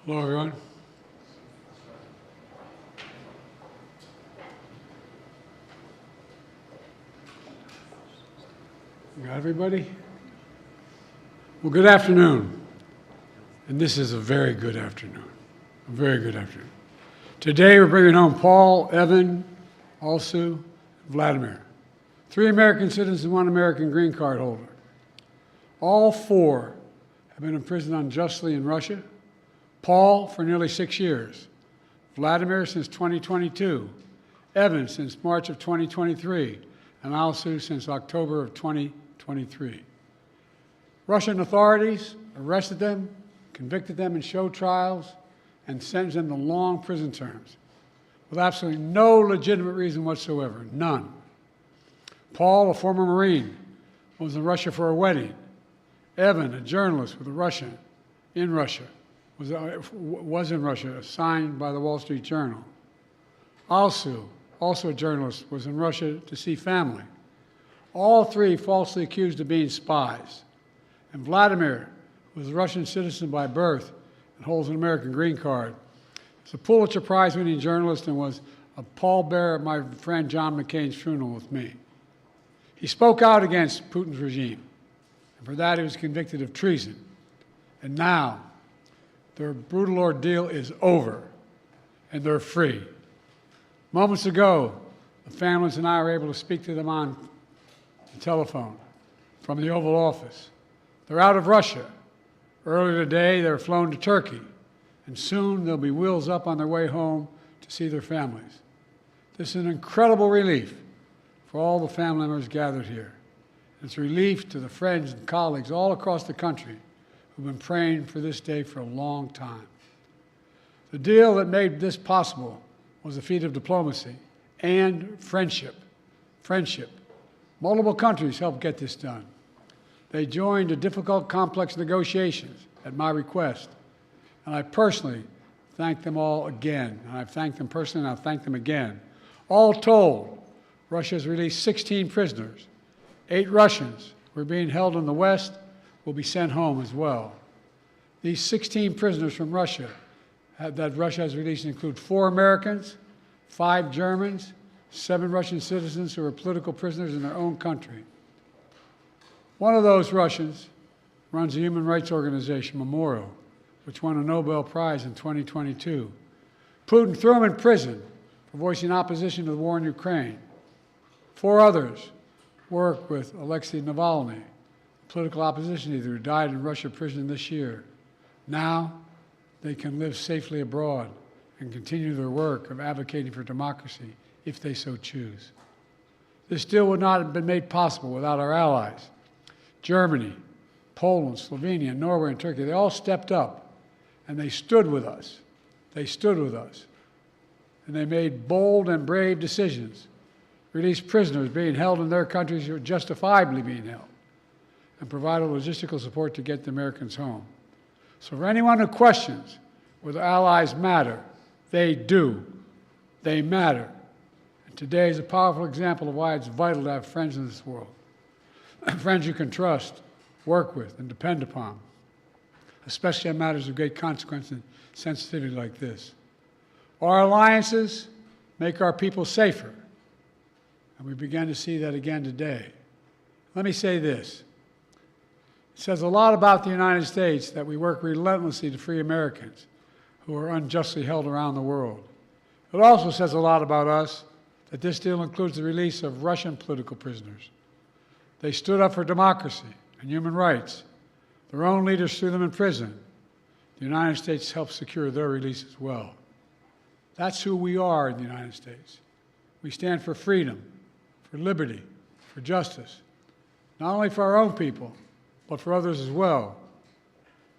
Hello, everyone. You got everybody? Well, good afternoon. And this is a very good afternoon. A very good afternoon. Today, we're bringing home Paul, Evan, also Vladimir. 3 American citizens and 1 American green card holder. All 4 have been imprisoned unjustly in Russia. Paul for nearly 6 years. Vladimir since 2022. Evan since March of 2023. And Alsu since October of 2023. Russian authorities arrested them, convicted them in show trials, and sentenced them to long prison terms with absolutely no legitimate reason whatsoever, none. Paul, a former Marine, was in Russia for a wedding. Evan, a journalist with a Russian, in Russia, was in Russia, signed by the Wall Street Journal. Alsu, also a journalist, was in Russia to see family. All 3 falsely accused of being spies. And Vladimir was a Russian citizen by birth and holds an American green card. He's a Pulitzer Prize-winning journalist and was a pallbearer at my friend John McCain's funeral with me. He spoke out against Putin's regime, and for that he was convicted of treason. And now, their brutal ordeal is over, and they're free. Moments ago, the families and I were able to speak to them on the telephone from the Oval Office. They're out of Russia. Earlier today, they were flown to Turkey, and soon they'll be wheels up on their way home to see their families. This is an incredible relief for all the family members gathered here. It's a relief to the friends and colleagues all across the country who've been praying for this day for a long time. The deal that made this possible was a feat of diplomacy and friendship. Friendship. Multiple countries helped get this done. They joined a difficult, complex negotiations at my request, and I personally thank them all again. And I've thanked them personally, and I'll thank them again. All told, Russia has released 16 prisoners. 8 Russians who are being held in the West will be sent home as well. These 16 prisoners from Russia that Russia has released include 4 Americans, 5 Germans, 7 Russian citizens who are political prisoners in their own country. One of those Russians runs a human rights organization, Memorial, which won a Nobel Prize in 2022. Putin threw him in prison for voicing opposition to the war in Ukraine. 4 others work with Alexei Navalny, political opposition leader who died in Russia prison this year. Now they can live safely abroad and continue their work of advocating for democracy if they so choose. This deal would not have been made possible without our allies. Germany, Poland, Slovenia, Norway, and Turkey, they all stepped up and they stood with us. They stood with us. And they made bold and brave decisions, released prisoners being held in their countries who are justifiably being held, and provided logistical support to get the Americans home. So for anyone who questions whether allies matter, they do. They matter. And today is a powerful example of why it's vital to have friends in this world. Friends you can trust, work with, and depend upon, especially on matters of great consequence and sensitivity like this. Our alliances make our people safer, and we began to see that again today. Let me say this. It says a lot about the United States that we work relentlessly to free Americans who are unjustly held around the world. It also says a lot about us that this deal includes the release of Russian political prisoners. They stood up for democracy and human rights. Their own leaders threw them in prison. The United States helped secure their release as well. That's who we are in the United States. We stand for freedom, for liberty, for justice, not only for our own people, but for others as well.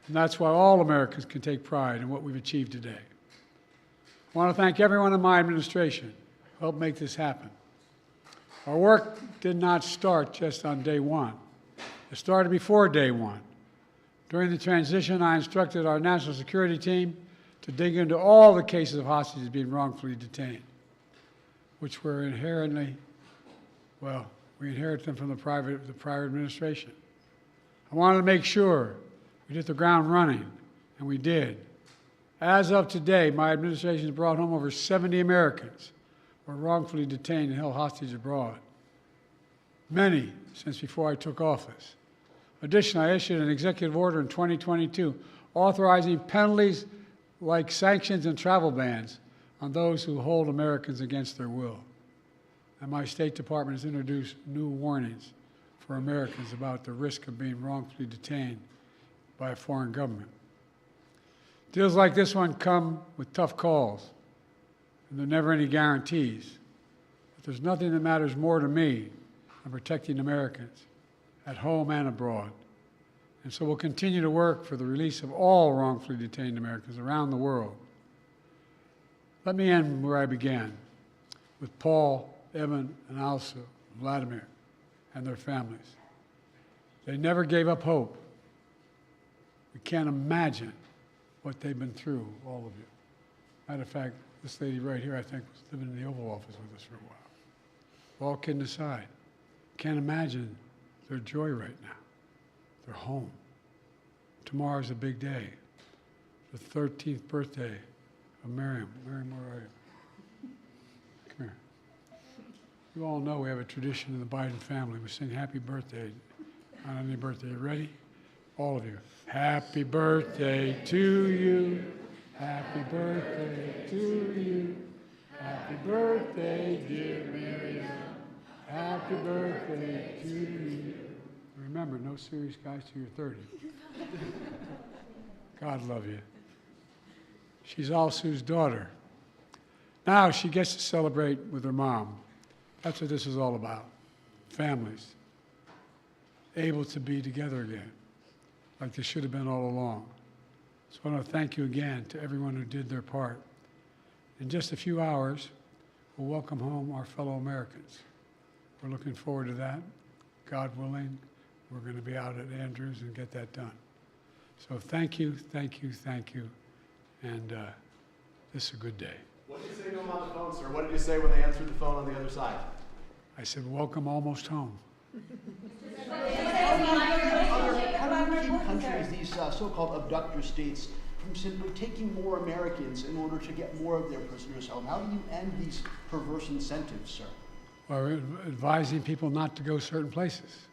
And that's why all Americans can take pride in what we've achieved today. I want to thank everyone in my administration who helped make this happen. Our work did not start just on day one. It started before day one. During the transition, I instructed our national security team to dig into all the cases of hostages being wrongfully detained, which were inherently, well, we inherited them from the prior administration. I wanted to make sure we hit the ground running, and we did. As of today, my administration has brought home over 70 Americans who were wrongfully detained and held hostage abroad, many since before I took office. Additionally, I issued an executive order in 2022 authorizing penalties like sanctions and travel bans on those who hold Americans against their will. And my State Department has introduced new warnings for Americans about the risk of being wrongfully detained by a foreign government. Deals like this one come with tough calls, and there are never any guarantees. But there's nothing that matters more to me than protecting Americans at home and abroad. And so we'll continue to work for the release of all wrongfully detained Americans around the world. Let me end where I began, with Paul, Evan, and also Vladimir and their families. They never gave up hope. We can't imagine what they've been through, all of you. Matter of fact, this lady right here, I think, was living in the Oval Office with us for a while. All kidding aside, can't imagine their joy right now. They're home. Tomorrow's a big day. The 13th birthday of Miriam. Miriam, where are you? Come here. You all know we have a tradition in the Biden family. We sing happy birthday on any birthday. You ready? All of you. Happy birthday to you. Happy birthday to you. Happy birthday, dear Miriam. Happy birthday to you. Remember, no serious guys till you're 30. God love you. She's all Sue's daughter. Now she gets to celebrate with her mom. That's what this is all about. Families able to be together again, like they should have been all along. So I want to thank you again to everyone who did their part. In just a few hours, we'll welcome home our fellow Americans. We're looking forward to that. God willing, we're going to be out at Andrews and get that done. So thank you, thank you, thank you, and this is a good day. What did you say to them on the phone, sir? What did you say when they answered the phone on the other side? I said, welcome almost home. How do you keep countries, these so-called abductor states, from simply taking more Americans in order to get more of their prisoners home? How do you end these perverse incentives, sir? Well, we're advising people not to go certain places.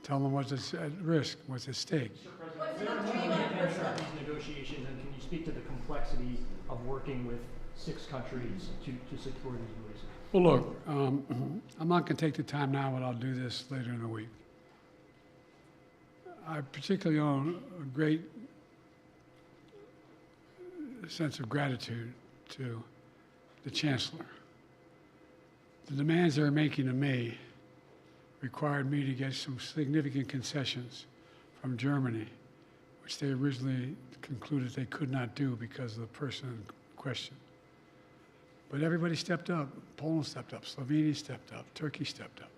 Tell them what's at risk, what's at stake. Mr. President, there are many events of these negotiations, and can you speak to the complexity of working with 6 countries to secure these releases? Well, look, I'm not going to take the time now, but I'll do this later in the week. I particularly own a great sense of gratitude to the Chancellor. The demands they're making of me required me to get some significant concessions from Germany, which they originally concluded they could not do because of the person in question. But everybody stepped up. Poland stepped up, Slovenia stepped up, Turkey stepped up.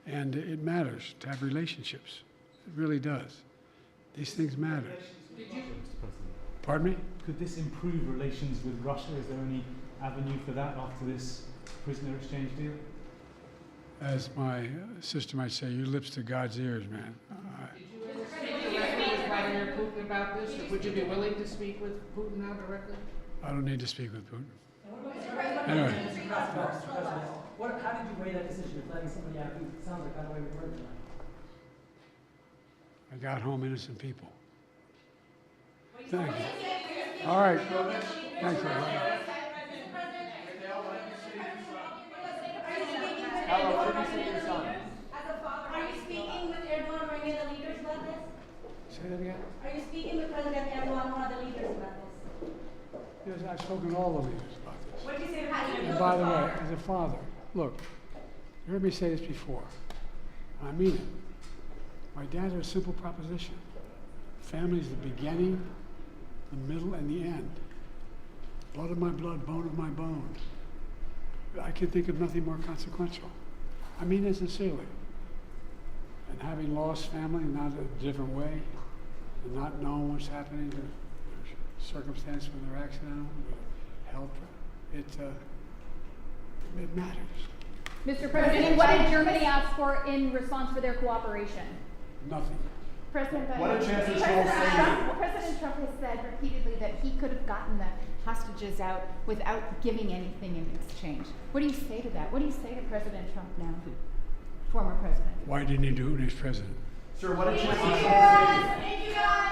And it matters to have relationships. It really does. These things matter. Pardon me? Could this improve relations with Russia? Is there any avenue for that after this prisoner exchange deal? As my sister might say, your lips to God's ears, man. Did you ever speak directly with Vladimir Putin about this, or would you be willing to speak with Putin now directly? I don't need to speak with Putin. Anyway. How did you weigh that decision of letting somebody out who sounds like got away with murder tonight? I got home innocent people. Thank you. All right. Thanks, everybody. Are you speaking with Erdogan or any of the leaders about this? Say that again? Are you speaking with President Erdogan or other leaders about this? Yes, I've spoken to all the leaders about this. What did you say? How do you feel And by the way, about as a father, look, you heard me say this before, and I mean it. My dad had a simple proposition. Family is the beginning, the middle, and the end. Blood of my blood, bone of my bone. I can think of nothing more consequential. I mean it sincerely. And having lost family, not a different way, and not knowing what's happening, the circumstance when they're accidental, health, it matters. Mr. President, what did Germany ask for in response for their cooperation? Nothing. President What did Chancellor Scholz say? President Trump has said repeatedly that he could have gotten the hostages out without giving anything in exchange. What do you say to that? What do you say to President Trump now, former president? Why didn't he do it when he was president? Sir, what did you Thank you guys.